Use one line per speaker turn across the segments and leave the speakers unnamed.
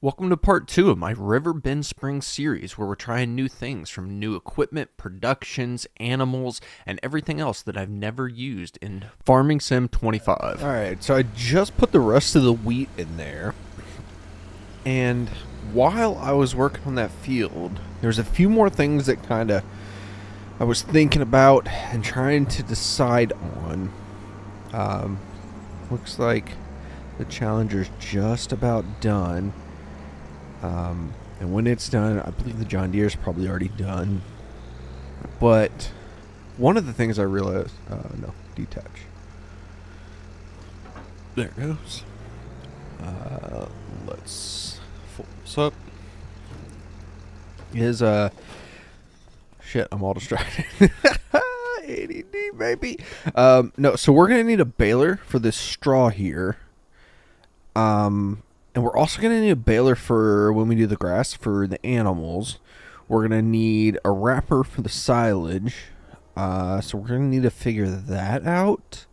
Welcome to part 2 of my River Bend Springs series, where we're trying new things from new equipment, productions, animals, and everything else that I've never used in Farming Sim 25.
Alright, so I just put the rest of the wheat in there, and while I was working on that field, there's a few more things that I was thinking about and trying to decide on. Looks like the Challenger's just about done. And when it's done, I believe the John Deere's probably already done. But one of the things I realized, no, detach. There it goes. Let's fold this up. Shit, I'm all distracted. ADD, baby. No, so we're gonna need a baler for this straw here. And we're also going to need a baler for when we do the grass for the animals. We're going to need a wrapper for the silage. So we're going to need to figure that out.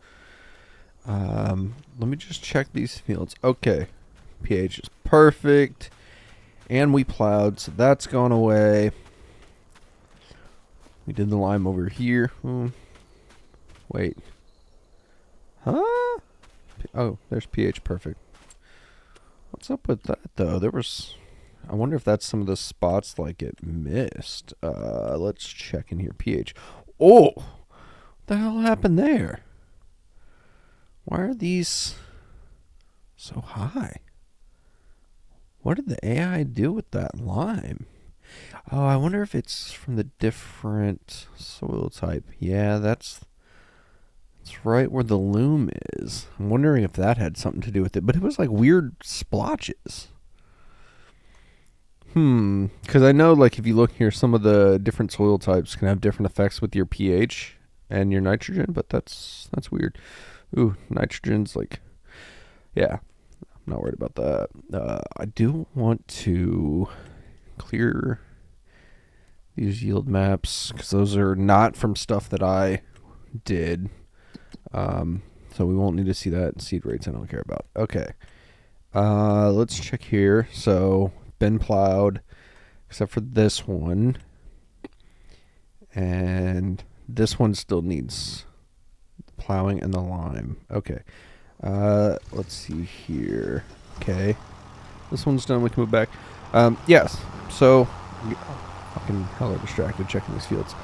Let me just check these fields. Okay. pH is perfect. And we plowed, so that's gone away. We did the lime over here. Wait. Huh? Oh, there's pH perfect. What's up with that, though? I wonder if that's some of the spots, like, it missed. Let's check in here. pH. Oh! What the hell happened there? Why are these so high? What did the AI do with that lime? Oh, I wonder if it's from the different soil type. Yeah, that's right where the loom is. I'm wondering if that had something to do with it, but it was like weird splotches. Because I know, like, if you look here, some of the different soil types can have different effects with your pH and your nitrogen, but that's weird. Ooh, nitrogen's like, yeah, I'm not worried about that. I do want to clear these yield maps because those are not from stuff that I did. So we won't need to see that. Seed rates I don't care about. Okay. Let's check here. So, been plowed, except for this one. And this one still needs plowing and the lime. Okay. Let's see here. Okay. This one's done. We can move back. Yes. So, fucking hella distracted checking these fields.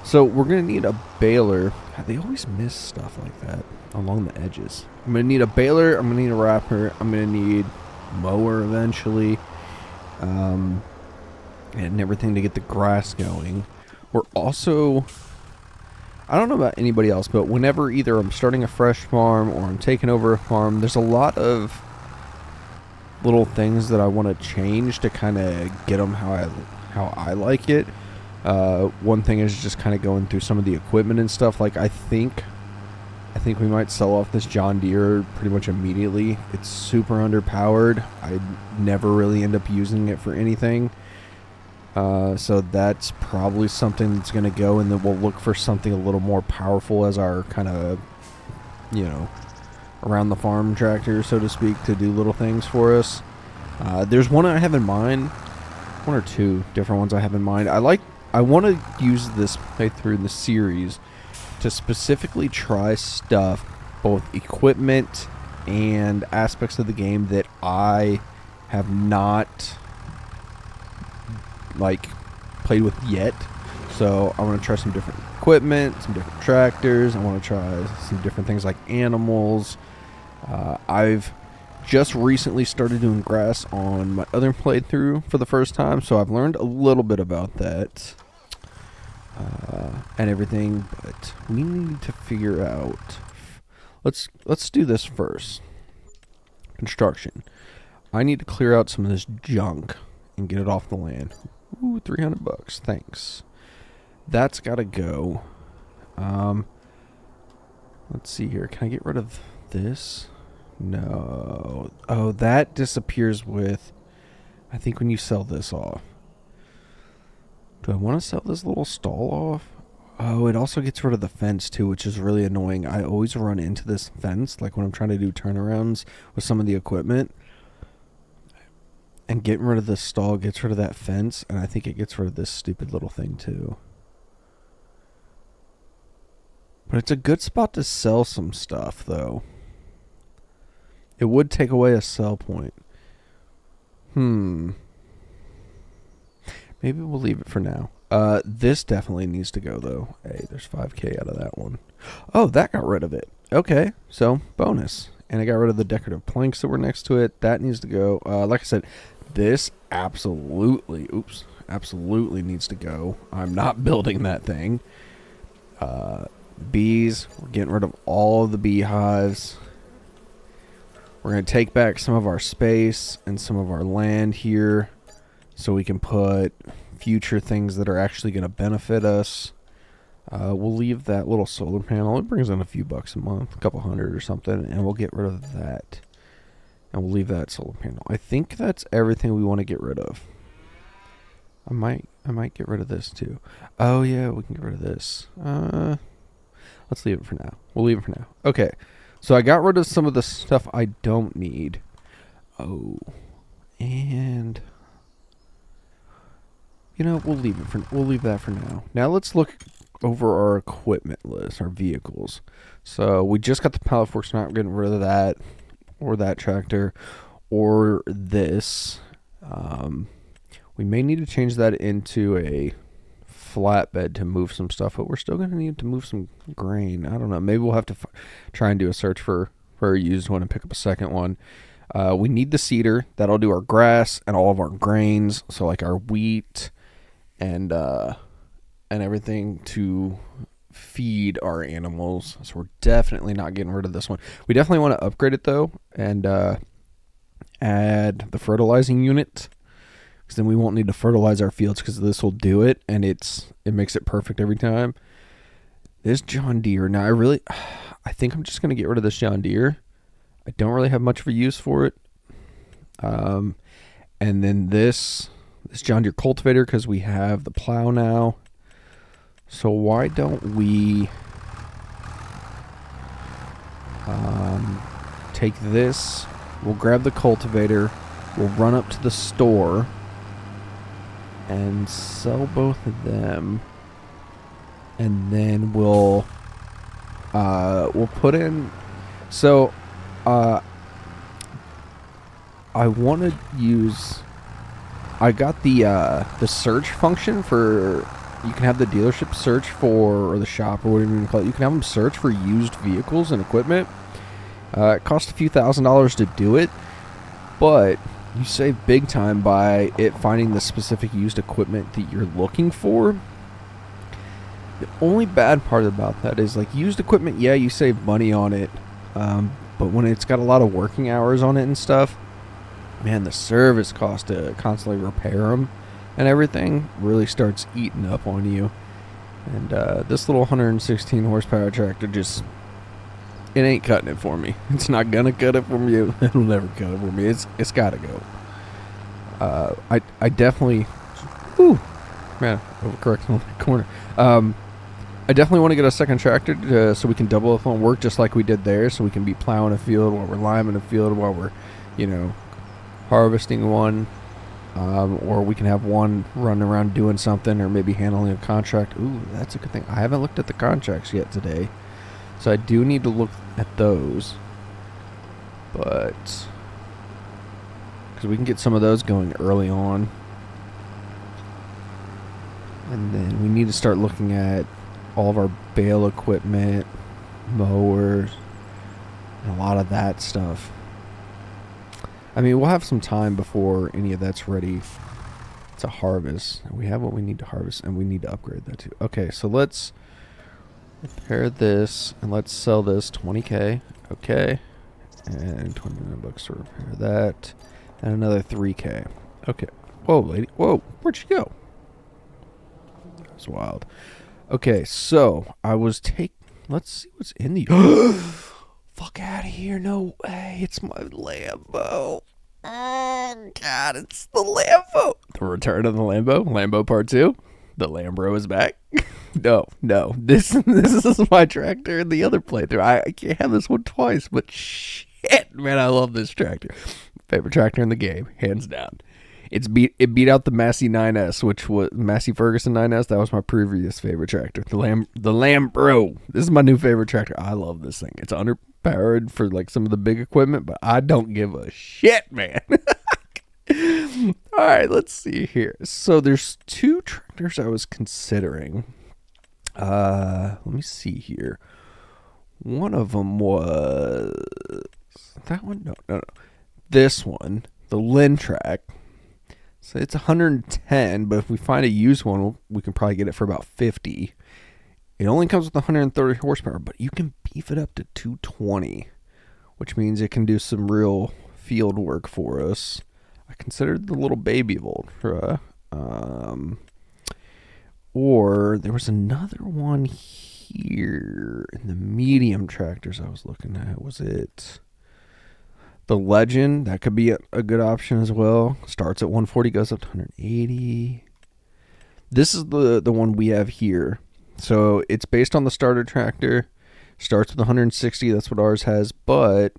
So we're going to need a baler. God, they always miss stuff like that along the edges. I'm going to need a baler. I'm going to need a wrapper. I'm going to need a mower eventually. And everything to get the grass going. We're also, I don't know about anybody else, but whenever either I'm starting a fresh farm or I'm taking over a farm, there's a lot of little things that I want to change to kind of get them how I like it. One thing is just kind of going through some of the equipment and stuff. Like, I think we might sell off this John Deere pretty much immediately. It's super underpowered. I never really end up using it for anything. So that's probably something that's going to go, and then we'll look for something a little more powerful as our kind of, around the farm tractor, so to speak, to do little things for us. There's one I have in mind. One or two different ones I have in mind. I want to use this playthrough in the series to specifically try stuff, both equipment and aspects of the game that I have not, played with yet. So I want to try some different equipment, some different tractors. I want to try some different things like animals. I've just recently started doing grass on my other playthrough for the first time, so I've learned a little bit about that. And everything, but we need to figure out. Let's do this first. Construction. I need to clear out some of this junk and get it off the land. Ooh, $300. Thanks. That's got to go. Let's see here. Can I get rid of this? No. Oh, that disappears with, I think, when you sell this off. Do I want to sell this little stall off? Oh, it also gets rid of the fence too, which is really annoying. I always run into this fence, like when I'm trying to do turnarounds with some of the equipment. And getting rid of this stall gets rid of that fence, and I think it gets rid of this stupid little thing too. But it's a good spot to sell some stuff, though. It would take away a sell point. Maybe we'll leave it for now. This definitely needs to go, though. Hey, there's 5K out of that one. Oh, that got rid of it. Okay, so bonus. And I got rid of the decorative planks that were next to it. That needs to go. Like I said, this absolutely needs to go. I'm not building that thing. Bees, we're getting rid of all of the beehives. We're going to take back some of our space and some of our land here so we can put future things that are actually going to benefit us. We'll leave that little solar panel. It brings in a few bucks a month, a couple hundred or something, and we'll get rid of that. And we'll leave that solar panel. I think that's everything we want to get rid of. I might get rid of this too. Oh yeah, we can get rid of this. Let's leave it for now. We'll leave it for now. Okay. So I got rid of some of the stuff I don't need. Oh. And we'll leave that for now. Now let's look over our equipment list, our vehicles. So we just got the pallet forks, not getting rid of that or that tractor or this. We may need to change that into a flatbed to move some stuff, but we're still going to need to move some grain. I don't know. Maybe we'll have to try and do a search for a used one and pick up a second one. We need the seeder. That'll do our grass and all of our grains. So like our wheat and everything to feed our animals. So we're definitely not getting rid of this one. We definitely want to upgrade it though and add the fertilizing unit. Because then we won't need to fertilize our fields because this will do it, and it makes it perfect every time. This John Deere. Now, I think I'm just going to get rid of this John Deere. I don't really have much of a use for it. And then this John Deere cultivator because we have the plow now. So why don't we take this, we'll grab the cultivator, we'll run up to the store and sell both of them, and then we'll put in. So I want to use. I got the search function for. You can have the dealership search for, or the shop, or whatever you call it. You can have them search for used vehicles and equipment. It costs a few $1,000s to do it, but you save big time by it finding the specific used equipment that you're looking for. The only bad part about that is, like, used equipment, yeah, you save money on it, but when it's got a lot of working hours on it and stuff, man, the service cost to constantly repair them and everything really starts eating up on you. And this little 116 horsepower tractor it ain't cutting it for me. It's not gonna cut it for me. It'll never cut it for me. It's gotta go. I definitely, man, overcorrecting on that corner. I definitely want to get a second tractor so we can double up on work just like we did there. So we can be plowing a field while we're liming a field while we're, harvesting one. Or we can have one running around doing something, or maybe handling a contract. Ooh, that's a good thing. I haven't looked at the contracts yet today, so I do need to look at those. But because we can get some of those going early on, and then we need to start looking at all of our bale equipment, mowers, and a lot of that stuff. I mean, we'll have some time before any of that's ready to harvest. We have what we need to harvest, and we need to upgrade that too. Okay, so let's repair this, and let's sell this 20K. Okay, and 29 bucks to repair that, and another 3K. Okay. Whoa, lady. Whoa, where'd she go? That was wild. Okay, so let's see what's in the. Fuck out of here. No way. It's my Lambo. Oh, God, it's the Lambo. The return of the Lambo. Lambo Part 2. The Lambro is back. No. This is my tractor in the other playthrough. I can't have this one twice, but shit, man, I love this tractor. Favorite tractor in the game, hands down. It beat out the Massey 9S, which was Massey Ferguson 9S. That was my previous favorite tractor. The Lambro. This is my new favorite tractor. I love this thing. It's underpowered for like some of the big equipment, but I don't give a shit, man. All right, let's see here. So there's two tractors I was considering. Let me see here. One of them was that one. No. This one, the Lintrack. So it's 110, but if we find a used one, we can probably get it for about 50. It only comes with 130 horsepower, but you can beef it up to 220, which means it can do some real field work for us. I considered the little baby of Ultra. Or there was another one here in the medium tractors I was looking at. Was it the Legend? That could be a good option as well. Starts at 140, goes up to 180. This is the one we have here. So it's based on the starter tractor. Starts with 160. That's what ours has. But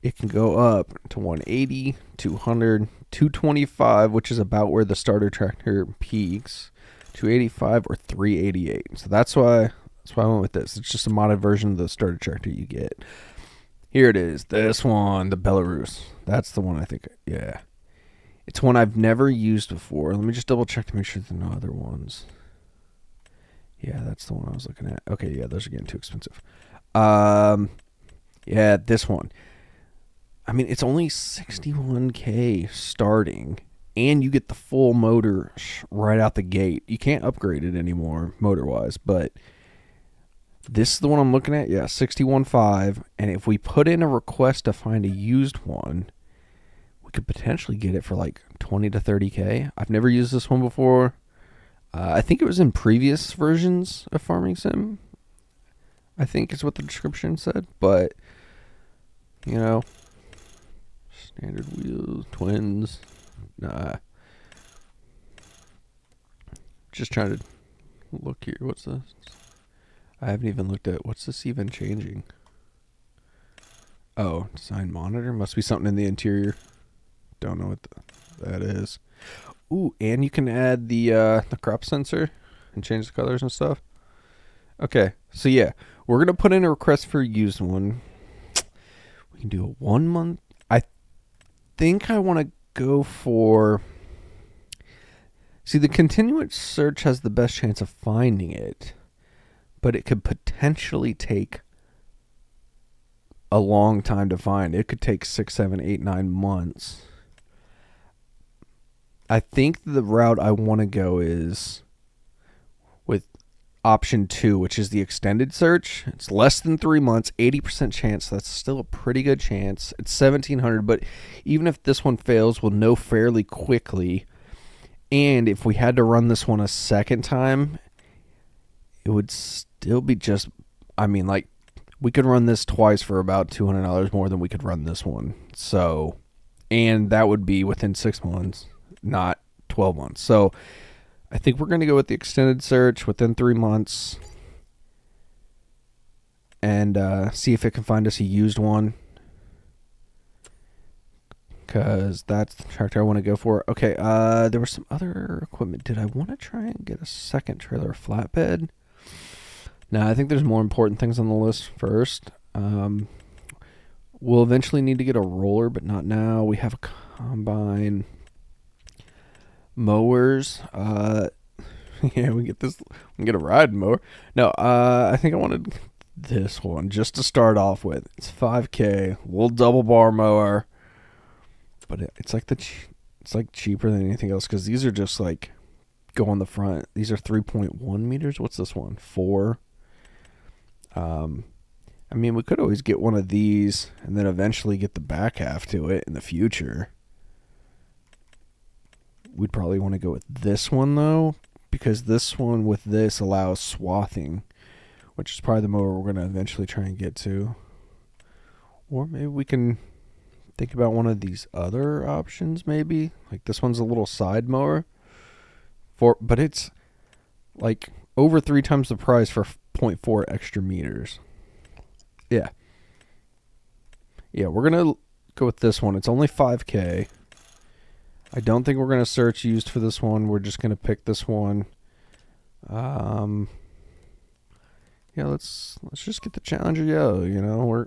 it can go up to 180, 200, 225, which is about where the starter tractor peaks, 285 or 388. So that's why I went with this. It's just a modded version of the starter tractor you get. Here it is. This one, the Belarus. That's the one I think. Yeah. It's one I've never used before. Let me just double check to make sure there are no other ones. Yeah, that's the one I was looking at. Okay, yeah, those are getting too expensive. Yeah, this one. I mean, it's only $61K starting, and you get the full motor right out the gate. You can't upgrade it anymore, motor-wise, but this is the one I'm looking at. Yeah, 61.5, and if we put in a request to find a used one, we could potentially get it for like 20 to 30K. I've never used this one before. I think it was in previous versions of Farming Sim, I think is what the description said, but, you know, standard wheels, twins. Nah. Just trying to look here. What's this? I haven't even looked at what's this even changing. Oh, design monitor. Must be something in the interior. Don't know what that is. Ooh, and you can add the crop sensor and change the colors and stuff. Okay, so yeah, we're gonna put in a request for a used one. We can do a 1 month. I think I want to go for. See, the continuous search has the best chance of finding it, but it could potentially take a long time to find. It could take 6, 7, 8, 9 months. I think the route I want to go is with option 2, which is the extended search. It's less than 3 months, 80% chance. That's still a pretty good chance. It's 1,700, but even if this one fails, we'll know fairly quickly. And if we had to run this one a second time, it would still be just, I mean, like, we could run this twice for about $200 more than we could run this one. So, and that would be within 6 months, not 12 months. So I think we're going to go with the extended search within 3 months and see if it can find us a used one, because that's the tractor I want to go for. Okay, there was some other equipment. Did I want to try and get a second trailer flatbed? No, I think there's more important things on the list first. We'll eventually need to get a roller, but not now. We have a combine. Mowers. Yeah, we can get a ride mower. No, I think I wanted this one just to start off with. It's $5K, little double bar mower, but it's like it's like cheaper than anything else, because these are just like go on the front. These are 3.1 meters. What's this one? 4. I mean, we could always get one of these and then eventually get the back half to it in the future. We'd probably want to go with this one, though, because this one with this allows swathing, which is probably the mower we're going to eventually try and get to. Or maybe we can think about one of these other options, maybe. Like this one's a little side mower, but it's like over 3 times the price for 0.4 extra meters. Yeah, we're going to go with this one. It's only $5K. I don't think we're going to search used for this one. We're just going to pick this one. Yeah, let's just get the Challenger yellow, you know.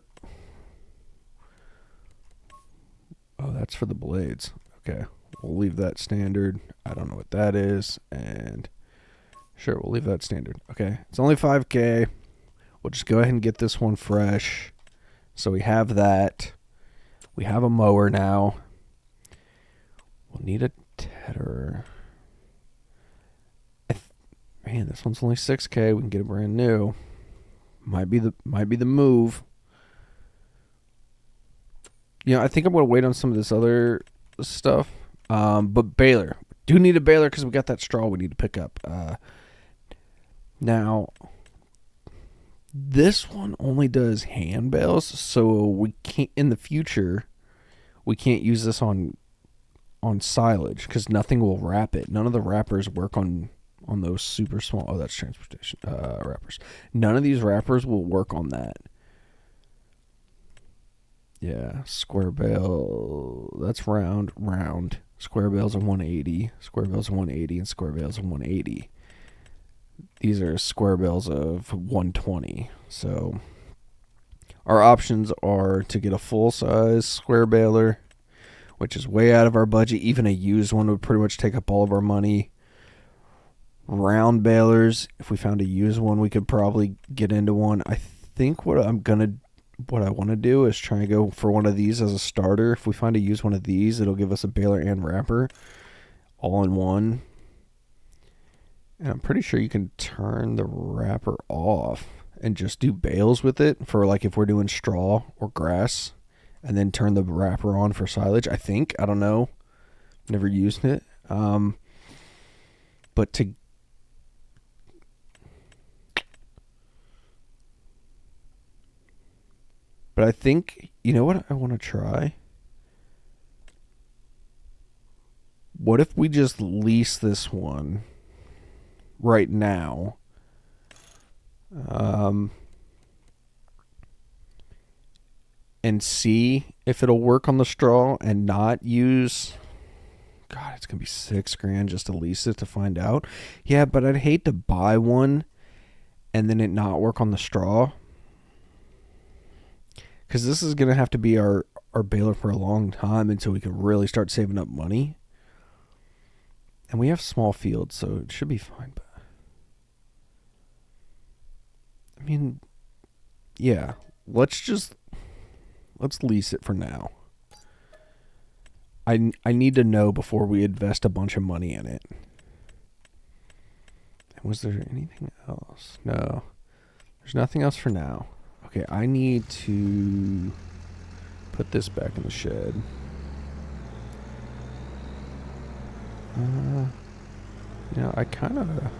Oh, that's for the blades. Okay. We'll leave that standard. I don't know what that is, and sure, we'll leave that standard. Okay. It's only 5K. We'll just go ahead and get this one fresh. So we have that. We have a mower now. We'll need a tether. Man, this one's only 6K. We can get it brand new. Might be the move. You know, I think I'm gonna wait on some of this other stuff. But baler. Do need a baler because we got that straw we need to pick up. Now, this one only does hand bales, so we can't in the future. We can't use this on silage because nothing will wrap it. None of the wrappers work on those super small. Oh, that's transportation wrappers. None of these wrappers will work on that. Yeah, square bale. That's round. Square bales are 180. Square bales are 180, and square bales are 180. These are square bales of 120. So our options are to get a full size square baler, which is way out of our budget. Even a used one would pretty much take up all of our money. Round balers, if we found a used one, we could probably get into one. I think what I want to do is try and go for one of these as a starter. If we find a used one of these, it'll give us a baler and wrapper all in one. And I'm pretty sure you can turn the wrapper off and just do bales with it for like if we're doing straw or grass, and then turn the wrapper on for silage. I think. I don't know. Never used it. But I think, you know what I want to try? What if we just lease this one right now? And see if it'll work on the straw and not use... God, it's going to be $6,000 just to lease it to find out. Yeah, but I'd hate to buy one and then it not work on the straw. Because this is going to have to be our baler for a long time until we can really start saving up money. And we have small fields, so it should be fine. But I mean, yeah, let's lease it for now. I need to know before we invest a bunch of money in it. And was there anything else? No. There's nothing else for now. Okay, I need to put this back in the shed. I kind of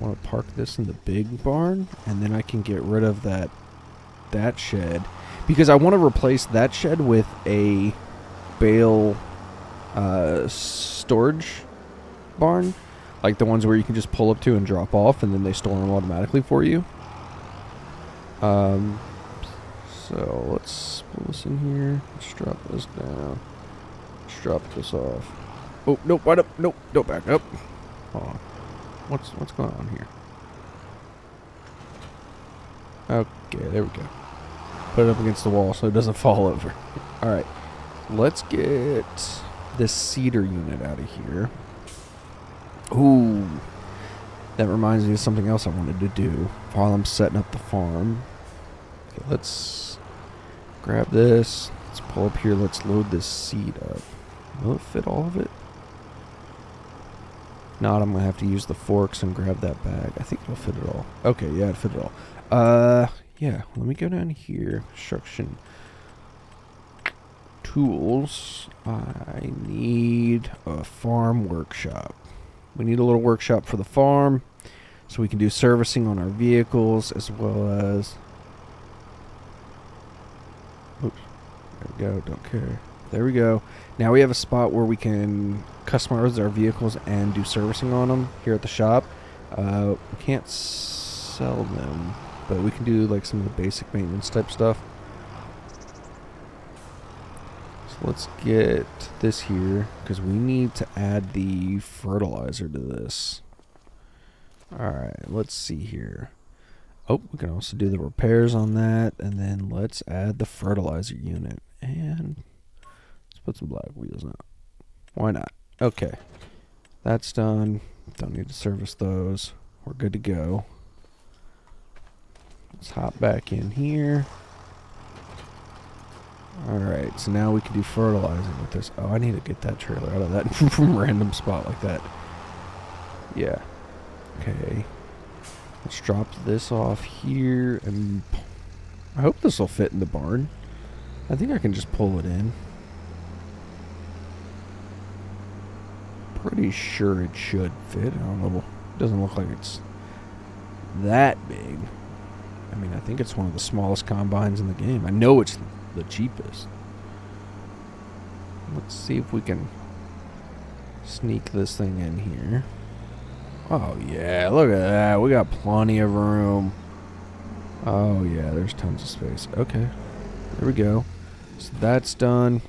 want to park this in the big barn, and then I can get rid of that shed, because I want to replace that shed with a bale storage barn, like the ones where you can just pull up to and drop off, and then they store them automatically for you. So let's pull this in here. Let's drop this down. Let's drop this off. Oh, nope, right up. Nope, don't back up. Hold on. What's going on here? Okay, there we go. Put it up against the wall so it doesn't fall over. Alright, let's get this cedar unit out of here. Ooh, that reminds me of something else I wanted to do while I'm setting up the farm. Okay, let's grab this. Let's pull up here. Let's load this seed up. Will it fit all of it? If not, I'm going to have to use the forks and grab that bag. I think it'll fit it all. Okay, yeah, it fit it all. Yeah, let me go down here. Construction tools. I need a farm workshop. We need a little workshop for the farm so we can do servicing on our vehicles as well as... Oops. There we go. Don't care. There we go. Now we have a spot where we can customize our vehicles and do servicing on them here at the shop. We can't sell them, but we can do like some of the basic maintenance type stuff. So let's get this here because we need to add the fertilizer to this. Alright, let's see here. Oh, we can also do the repairs on that, and then let's add the fertilizer unit. And let's put some black wheels on. Why not? Okay. That's done. Don't need to service those. We're good to go. Let's hop back in here. Alright, so now we can do fertilizing with this. Oh, I need to get that trailer out of that random spot like that. Yeah. Okay. Let's drop this off here, and I hope this will fit in the barn. I think I can just pull it in. Pretty sure it should fit. I don't know. It doesn't look like it's that big. I mean, I think it's one of the smallest combines in the game. I know it's the cheapest. Let's see if we can sneak this thing in here. Oh, yeah. Look at that. We got plenty of room. Oh, yeah. There's tons of space. Okay. There we go. So that's done.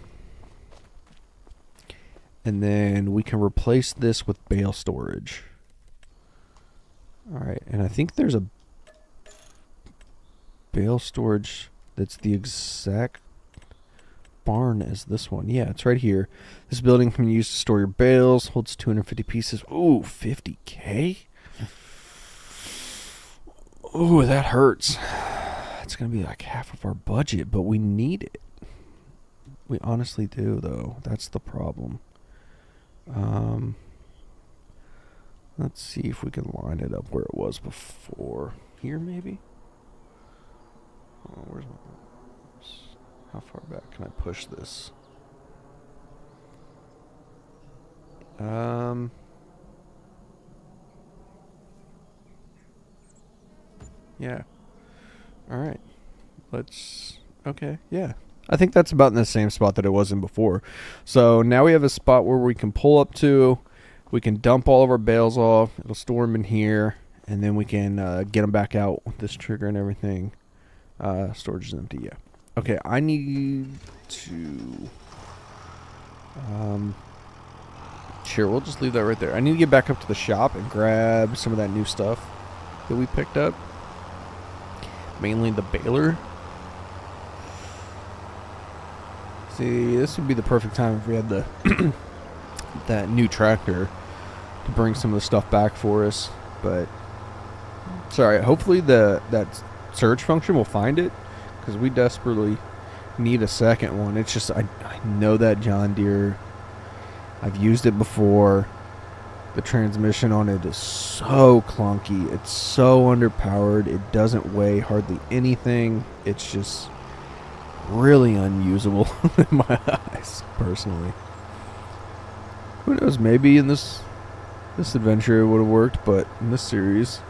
And then we can replace this with bale storage. Alright. And I think there's a bale storage that's the exact barn as this one. Yeah, it's right here. This building can be used to store your bales. Holds 250 pieces. Ooh, 50K? Ooh, that hurts. It's going to be like half of our budget, but we need it. We honestly do, though. That's the problem. Let's see if we can line it up where it was before. Here, maybe? Oh, where's my... How far back can I push this? Yeah. Alright. Let's... Okay, yeah. I think that's about in the same spot that it was in before. So now we have a spot where we can pull up to. We can dump all of our bales off. It'll store them in here. And then we can get them back out with this trigger and everything. Storage is empty, yeah. Okay, I need to... Sure, we'll just leave that right there. I need to get back up to the shop and grab some of that new stuff that we picked up. Mainly the baler. See, this would be the perfect time if we had the that new tractor to bring some of the stuff back for us. But sorry, hopefully that search function will find it, because we desperately need a second one. It's just I know that John Deere. I've used it before. The transmission on it is so clunky. It's so underpowered. It doesn't weigh hardly anything. It's just really unusable in my eyes, personally. Who knows? Maybe in this adventure it would have worked, but in this series,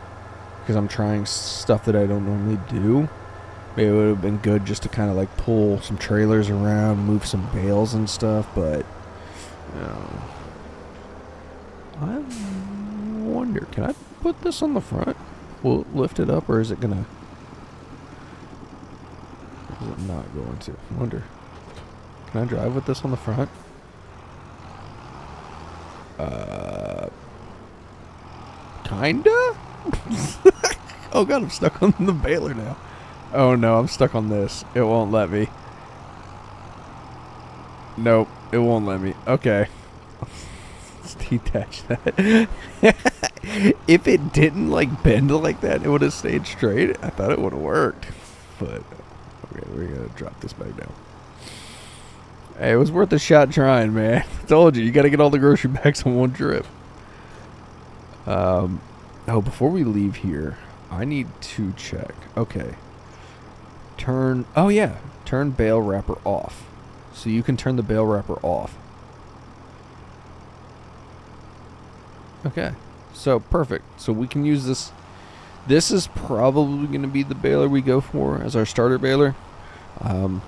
because I'm trying stuff that I don't normally do, maybe it would have been good just to kind of like pull some trailers around, move some bales and stuff. But I wonder, can I put this on the front? Will it lift it up, or is it gonna? Is it not going to? I wonder. Can I drive with this on the front? Kinda? Oh god, I'm stuck on the baler now. Oh no, I'm stuck on this. It won't let me. Nope, it won't let me. Okay. Let's detach that. If it didn't like bend like that, it would have stayed straight. I thought it would have worked. But okay, we're gonna drop this back down. Hey, it was worth a shot trying, man. I told you gotta get all the grocery bags on one trip. Oh, before we leave here, I need to check. Okay. Turn bale wrapper off. So you can turn the bale wrapper off. Okay. So, perfect. So we can use this. This is probably going to be the baler we go for as our starter baler. Our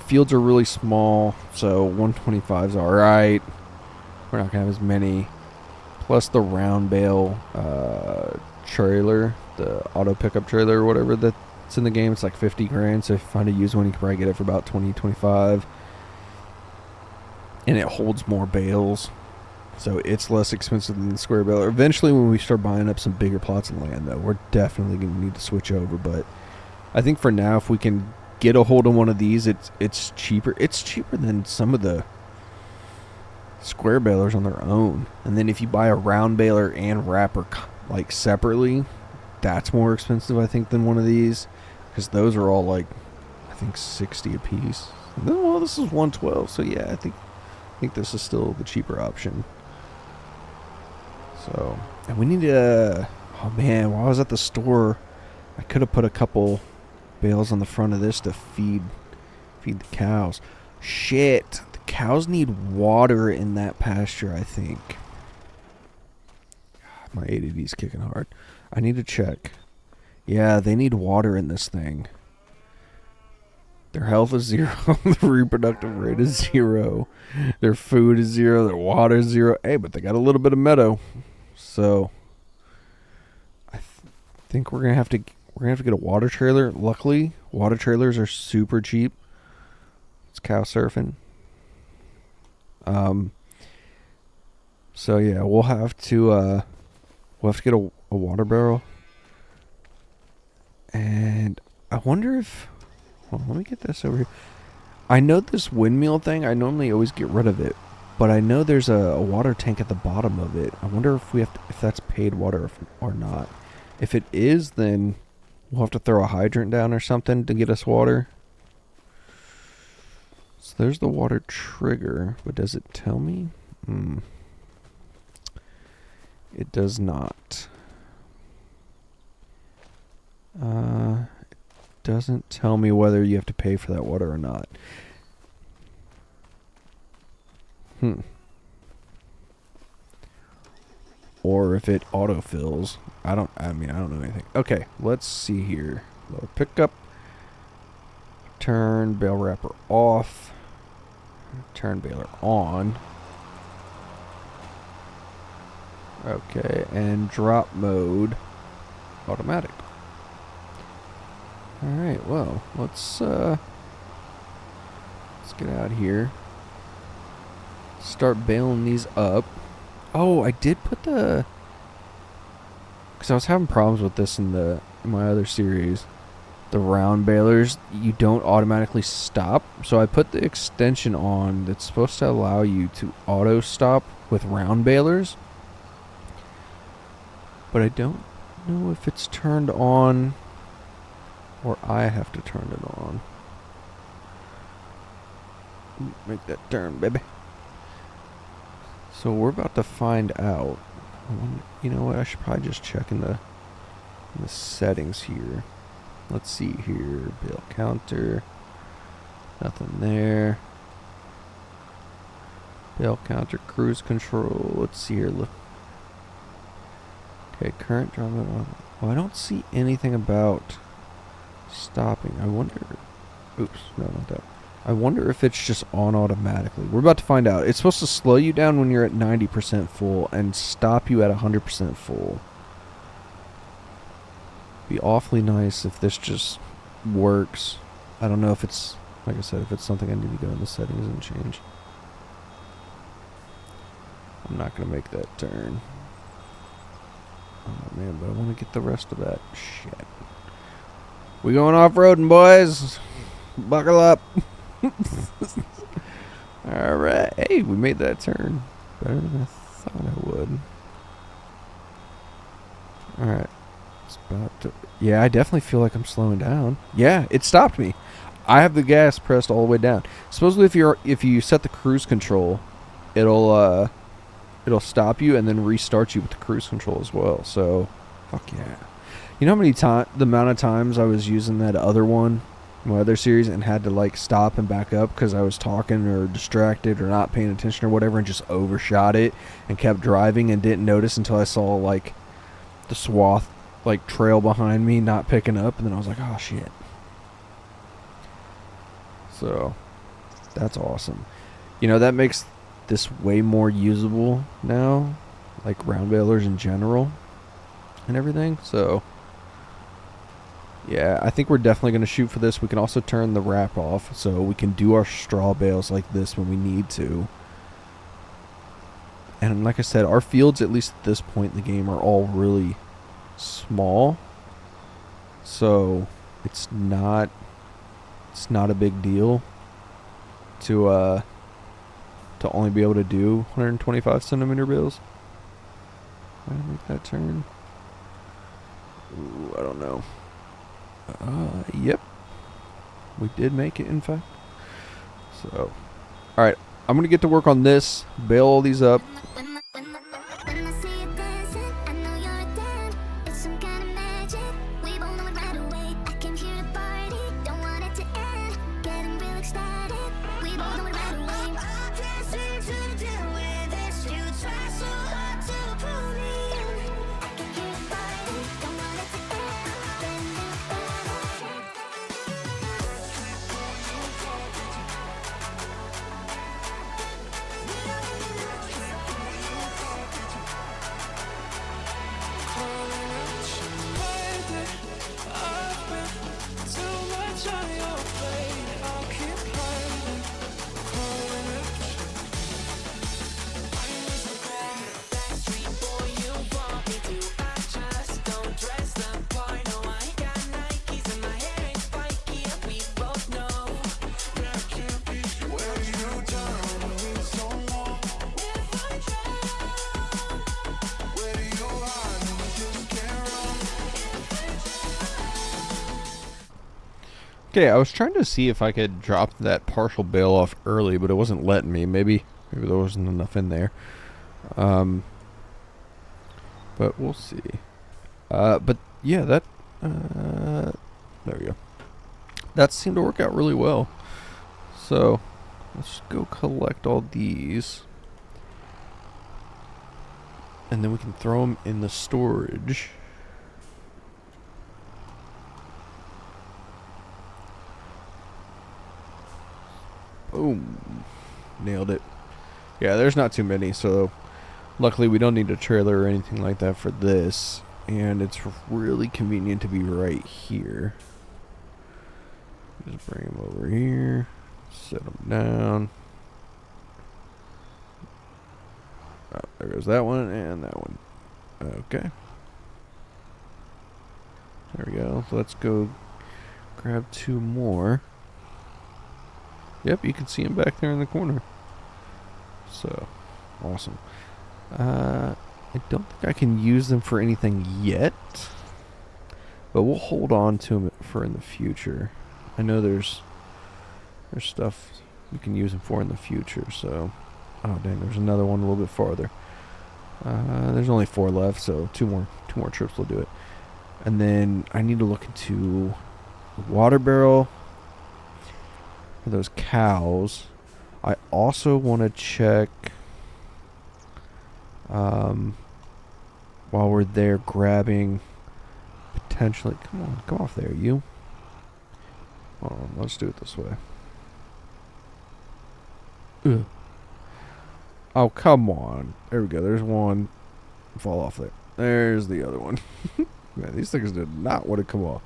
fields are really small, so 125 is alright. We're not going to have as many. Plus the round bale trailer, the auto pickup trailer or whatever that It's in the game. It's like 50 grand. So if you find a used one, you can probably get it for about 20, 25. And it holds more bales. So it's less expensive than the square baler. Eventually, when we start buying up some bigger plots of land, though, we're definitely going to need to switch over. But I think for now, if we can get a hold of one of these, it's cheaper. It's cheaper than some of the square balers on their own. And then if you buy a round baler and wrapper like separately, that's more expensive, I think, than one of these. Because those are all like, I think, 60 a piece. Well, this is 112. So yeah, I think this is still the cheaper option. So, and we need to, oh man, while I was at the store, I could have put a couple bales on the front of this to feed the cows. Shit, the cows need water in that pasture, I think. God, my ADD's kicking hard. I need to check. Yeah, they need water in this thing. Their health is 0. The reproductive rate is 0. Their food is 0. Their water is 0. Hey, but they got a little bit of meadow. So I think we're gonna have to get a water trailer. Luckily, water trailers are super cheap. It's cow surfing. So yeah, we'll have to get a water barrel. And I wonder if, well, let me get this over here. I know this windmill thing, I normally always get rid of it, but I know there's a water tank at the bottom of it. I wonder if if that's paid water or not. If it is, then we'll have to throw a hydrant down or something to get us water. So there's the water trigger, but does it tell me? It does not. It doesn't tell me whether you have to pay for that water or not. Or if it autofills. I don't know anything. Okay, let's see here. Load pickup. Turn bale wrapper off. Turn baler on. Okay, and drop mode automatic. Alright, well, let's get out here. Start baling these up. Oh, I did put the, because I was having problems with this in my other series. The round balers, you don't automatically stop. So I put the extension on that's supposed to allow you to auto stop with round balers. But I don't know if it's turned on or I have to turn it on. Make that turn, baby. So we're about to find out. You know what? I should probably just check in the settings here. Let's see here. Bale counter. Nothing there. Bale counter. Cruise control. Let's see here. Look. Okay, current drama. Oh, I don't see anything about stopping. I wonder. Oops, no, not that. I wonder if it's just on automatically. We're about to find out. It's supposed to slow you down when you're at 90% full and stop you at 100% full. Be awfully nice if this just works. I don't know if it's, like I said, if it's something I need to go in the settings and change. I'm not going to make that turn. Oh man, but I want to get the rest of that. Shit. We going off-roading, boys. Buckle up. Alright. Hey, we made that turn. Better than I thought I would. Alright. It's about to... Yeah, I definitely feel like I'm slowing down. Yeah, it stopped me. I have the gas pressed all the way down. Supposedly if you set the cruise control, it'll stop you and then restart you with the cruise control as well. So, fuck yeah. You know how many the amount of times I was using that other one, my other series, and had to like stop and back up because I was talking or distracted or not paying attention or whatever and just overshot it and kept driving and didn't notice until I saw like the swath like trail behind me not picking up, and then I was like, oh shit. So that's awesome. You know, that makes this way more usable now, like round balers in general and everything. So Yeah, I think we're definitely going to shoot for this. We can also turn the wrap off so we can do our straw bales like this when we need to. And like I said, our fields, at least at this point in the game, are all really small. So it's not a big deal to only be able to do 125 centimeter bales. Why did I make that turn? Ooh, I don't know. Yep. We did make it, in fact. So, alright. I'm going to get to work on this. Bale all these up. Okay, I was trying to see if I could drop that partial bale off early, but it wasn't letting me. Maybe there wasn't enough in there. But we'll see. But yeah, that there we go. That seemed to work out really well. So let's go collect all these, and then we can throw them in the storage. Boom. Nailed it. Yeah, there's not too many, so luckily we don't need a trailer or anything like that for this. And it's really convenient to be right here. Just bring them over here. Set them down. Oh, there goes that one and that one. Okay. There we go. So let's go grab two more. Yep, you can see him back there in the corner. So, awesome. I don't think I can use them for anything yet, but we'll hold on to them for in the future. I know there's stuff we can use them for in the future. So, oh dang, there's another one a little bit farther. There's only 4 left, so two more trips will do it. And then I need to look into the water barrel for those cows. I also want to check while we're there grabbing potentially. Come off there, you. Hold on, let's do it this way. Ugh. Oh, come on. There we go. There's one. Fall off there. There's the other one. Man, these things did not want to come off.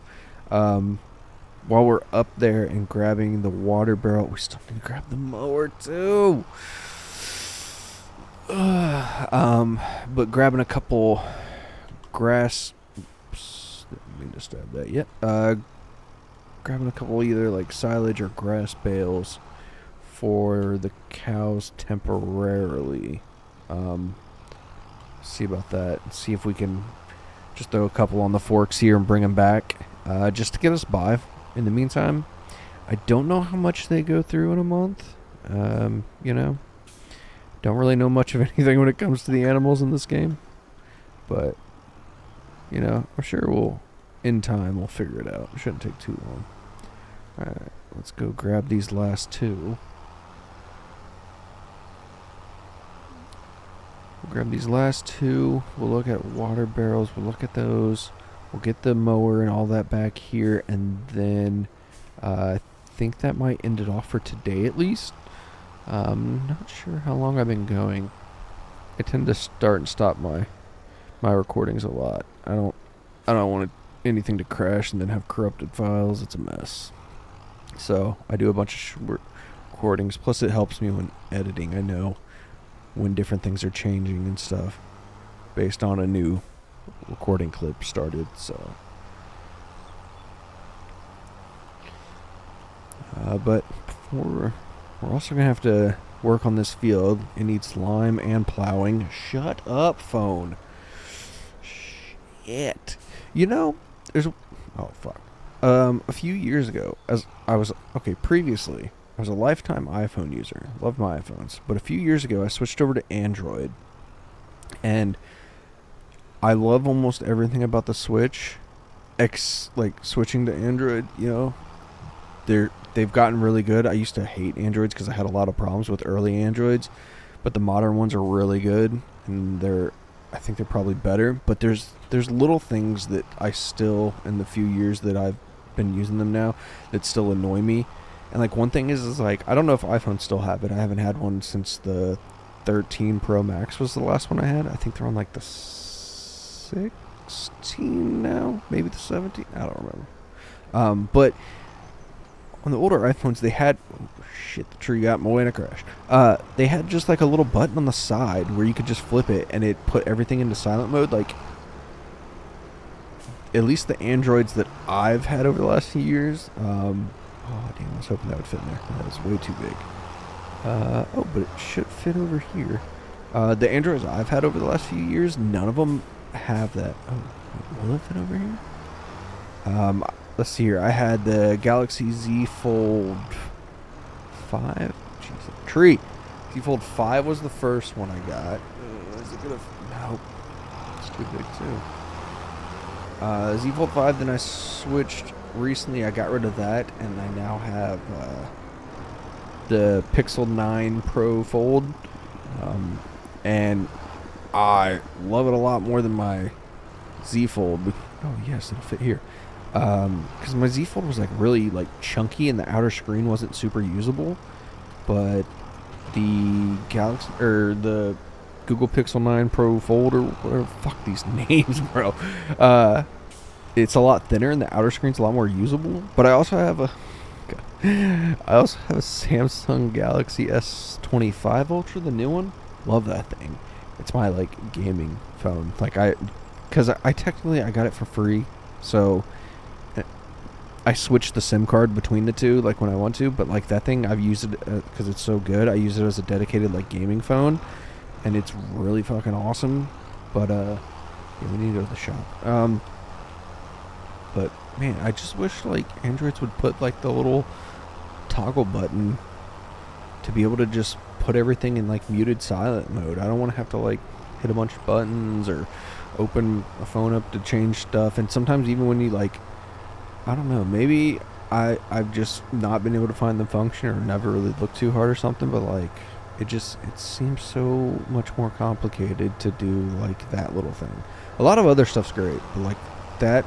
While we're up there and grabbing the water barrel, we still need to grab the mower too. But grabbing a couple grass. Oops, didn't mean to stab that yet. Grabbing a couple either like silage or grass bales for the cows temporarily. See about that. See if we can just throw a couple on the forks here and bring them back, just to get us by. In the meantime, I don't know how much they go through in a month. Don't really know much of anything when it comes to the animals in this game. But, I'm sure in time, we'll figure it out. It shouldn't take too long. Alright, let's go grab these last two. We'll grab these last two. We'll look at water barrels. We'll look at those. We'll get the mower and all that back here, and then I think that might end it off for today at least. Not sure how long I've been going. I tend to start and stop my recordings a lot. I don't want to anything to crash and then have corrupted files. It's a mess. So I do a bunch of short recordings. Plus, it helps me when editing. I know when different things are changing and stuff based on a new recording clip started. So, but we're also gonna have to work on this field. It needs lime and plowing. Shut up, phone. Shit. You know, there's oh fuck. A few years ago, as I was previously I was a lifetime iPhone user. Loved my iPhones, but a few years ago I switched over to Android, and I love almost everything about the Switch. Like switching to Android, they've gotten really good. I used to hate Androids because I had a lot of problems with early Androids, but the modern ones are really good, and I think they're probably better. But there's little things that I still, in the few years that I've been using them now, that still annoy me. And like one thing is like, I don't know if iPhones still have it. I haven't had one since the 13 Pro Max was the last one I had. I think they're on like the 16 now, maybe the 17. I don't remember. But on the older iPhones, they had shit. The tree got in my way and I crashed. They had just like a little button on the side where you could just flip it and it put everything into silent mode. Like, at least the Androids that I've had over the last few years. Oh damn! I was hoping that would fit in there. That was way too big. Oh, but it should fit over here. The Androids I've had over the last few years, none of them have that. Oh, will it fit over here? Let's see here. I had the Galaxy Z Fold 5. Jeez, tree. Z Fold 5 was the first one I got. Is it gonna? Nope. It's too big too. Z Fold 5. Then I switched recently. I got rid of that, and I now have the Pixel 9 Pro Fold, and I love it a lot more than my Z Fold. Oh yes, it'll fit here. Because my Z Fold was like really like chunky, and the outer screen wasn't super usable. But the the Google Pixel 9 Pro Fold, or whatever, fuck these names, bro. It's a lot thinner, and the outer screen's a lot more usable. But I also have a Samsung Galaxy S25 Ultra, the new one. Love that thing. It's my like gaming phone. Like because I technically I got it for free, so I switch the SIM card between the two like when I want to. But like that thing, I've used it because it's so good. I use it as a dedicated like gaming phone, and it's really fucking awesome. But yeah, we need to go to the shop. But man, I just wish like Androids would put like the little toggle button to be able to just put everything in like muted silent mode. I don't want to have to like hit a bunch of buttons or open a phone up to change stuff. And sometimes even when you like, I don't know, maybe I've just not been able to find the function or never really looked too hard or something, but like it seems so much more complicated to do like that little thing. A lot of other stuff's great, but like that,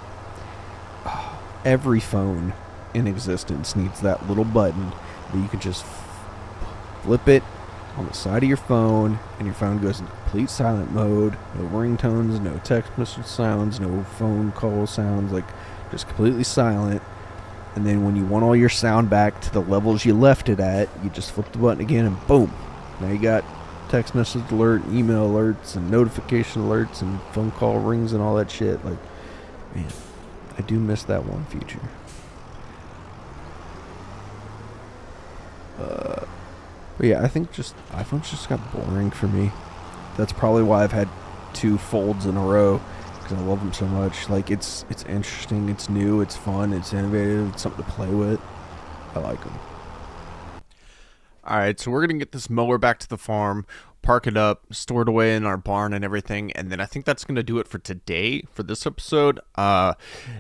every phone in existence needs that little button that you can just flip it on the side of your phone, and your phone goes into complete silent mode. No ringtones, no text message sounds, no phone call sounds, like just completely silent. And then when you want all your sound back to the levels you left it at, you just flip the button again and boom, now you got text message alert, email alerts, and notification alerts, and phone call rings and all that shit. Like, man, I do miss that one feature. But yeah, I think just iPhones just got boring for me. That's probably why I've had 2 folds in a row, because I love them so much. Like, it's interesting, it's new, it's fun, it's innovative, it's something to play with. I like them.
All right, so we're going to get this mower back to the farm, park it up, store it away in our barn and everything, and then I think that's going to do it for today, for this episode.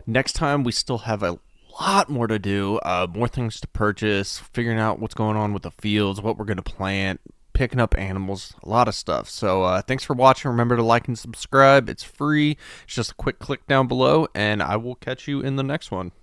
Next time, we still have a lot more to do, more things to purchase, figuring out what's going on with the fields, what we're going to plant, picking up animals, a lot of stuff. So thanks for watching. Remember to like and subscribe. It's free. It's just a quick click down below, and I will catch you in the next one.